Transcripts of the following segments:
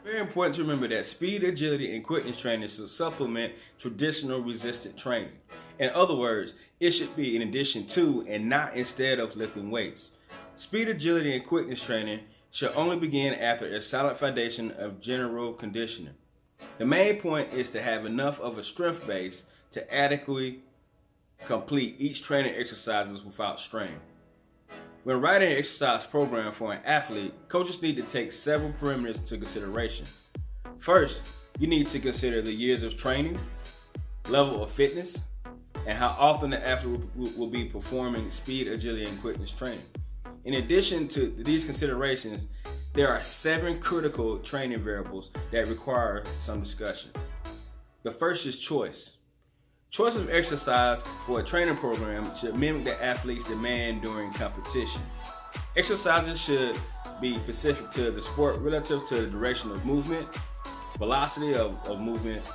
Very important to remember that speed, agility, and quickness training should supplement traditional resistant training. In other words, it should be in addition to and not instead of lifting weights. Speed, agility, and quickness training should only begin after a solid foundation of general conditioning. The main point is to have enough of a strength base to adequately complete each training exercises without strain. When writing an exercise program for an athlete, coaches need to take several parameters into consideration. First, you need to consider the years of training, level of fitness, and how often the athlete will be performing speed, agility, and quickness training. In addition to these considerations, there are 7 critical training variables that require some discussion. The first is choice. Choice of exercise for a training program should mimic the athlete's demand during competition. Exercises should be specific to the sport relative to the direction of movement, velocity of movement,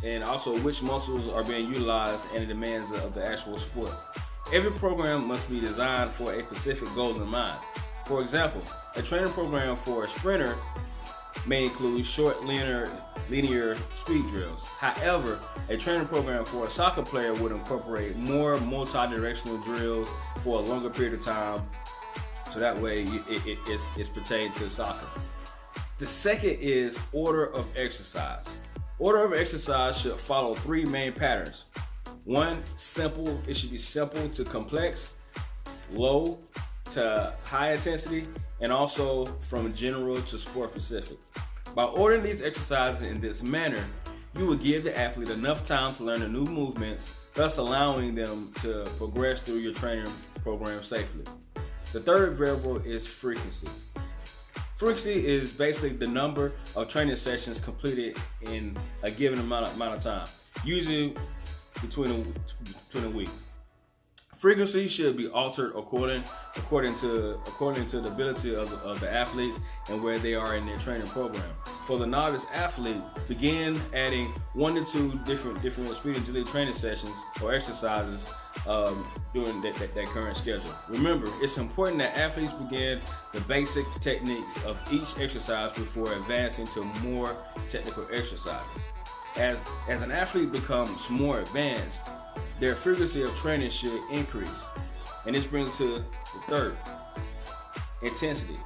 and also which muscles are being utilized and the demands of the actual sport. Every program must be designed for a specific goal in mind. For example, a training program for a sprinter may include short linear speed drills. However, a training program for a soccer player would incorporate more multi-directional drills for a longer period of time, so that way it's pertained to soccer. The second is order of exercise. Order of exercise should follow 3 main patterns. 1, simple. It should be simple to complex, low to high intensity, and also from general to sport specific. By ordering these exercises in this manner, you will give the athlete enough time to learn the new movements, thus allowing them to progress through your training program safely. The third variable is frequency. Frequency is basically the number of training sessions completed in a given amount of time, usually between a week. Frequency should be altered according to the ability of the athletes and where they are in their training program. For the novice athlete, begin adding 1 to 2 different speed and agility training sessions or exercises during that current schedule. Remember, it's important that athletes begin the basic techniques of each exercise before advancing to more technical exercises. As an athlete becomes more advanced, their frequency of training should increase. And this brings to the third, intensity.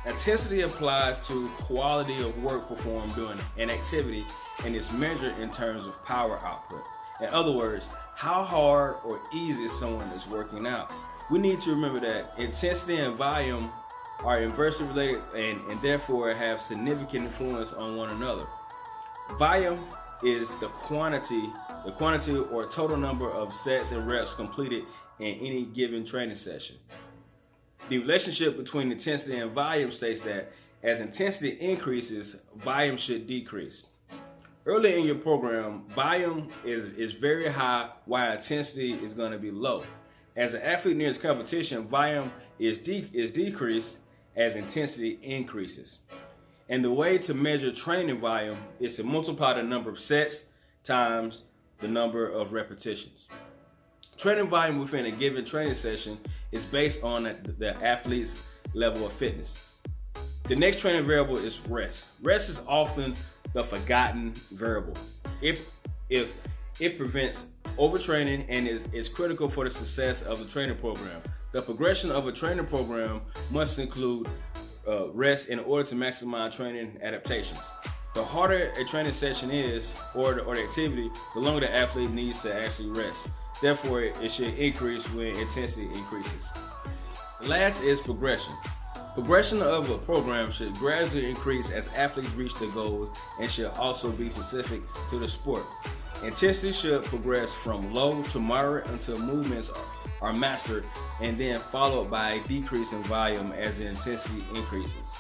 Intensity applies to quality of work performed during an activity and is measured in terms of power output. In other words, how hard or easy someone is working out. We need to remember that intensity and volume are inversely related and therefore have significant influence on one another. Volume is the quantity or total number of sets and reps completed in any given training session. The relationship between intensity and volume states that as intensity increases, volume should decrease. Early in your program, volume is very high while intensity is going to be low. As an athlete nears competition, volume is decreased as intensity increases. And the way to measure training volume is to multiply the number of sets times the number of repetitions. Training volume within a given training session is based on the athlete's level of fitness. The next training variable is rest. Rest is often the forgotten variable. If it prevents overtraining and is critical for the success of the training program. The progression of a training program must include rest in order to maximize training adaptations. The harder a training session is, or the activity, the longer the athlete needs to actually rest. Therefore, it should increase when intensity increases. The last is progression. Progression of a program should gradually increase as athletes reach their goals and should also be specific to the sport. Intensity should progress from low to moderate until movements are mastered and then followed by a decrease in volume as the intensity increases.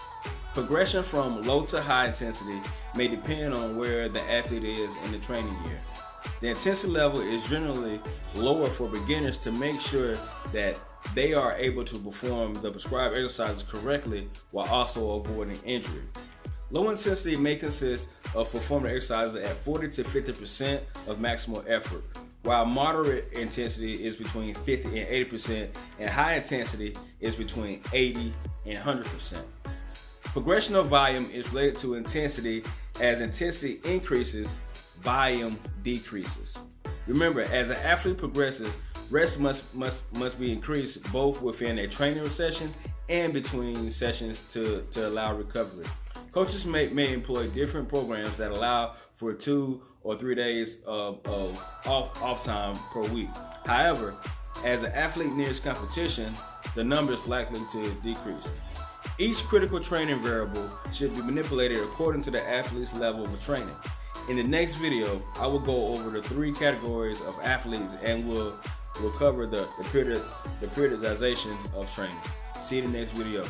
Progression from low to high intensity may depend on where the athlete is in the training year. The intensity level is generally lower for beginners to make sure that they are able to perform the prescribed exercises correctly while also avoiding injury. Low intensity may consist of performing exercises at 40 to 50% of maximal effort, while moderate intensity is between 50 and 80%, and high intensity is between 80 and 100%. Progression of volume is related to intensity. As intensity increases, volume decreases. Remember, as an athlete progresses, rest must be increased both within a training session and between sessions to allow recovery. Coaches may employ different programs that allow for 2 or 3 days of off time per week. However, as an athlete nears competition, the number is likely to decrease. Each critical training variable should be manipulated according to the athlete's level of training. In the next video, I will go over the 3 categories of athletes and we'll cover the periodization of training. See you in the next video.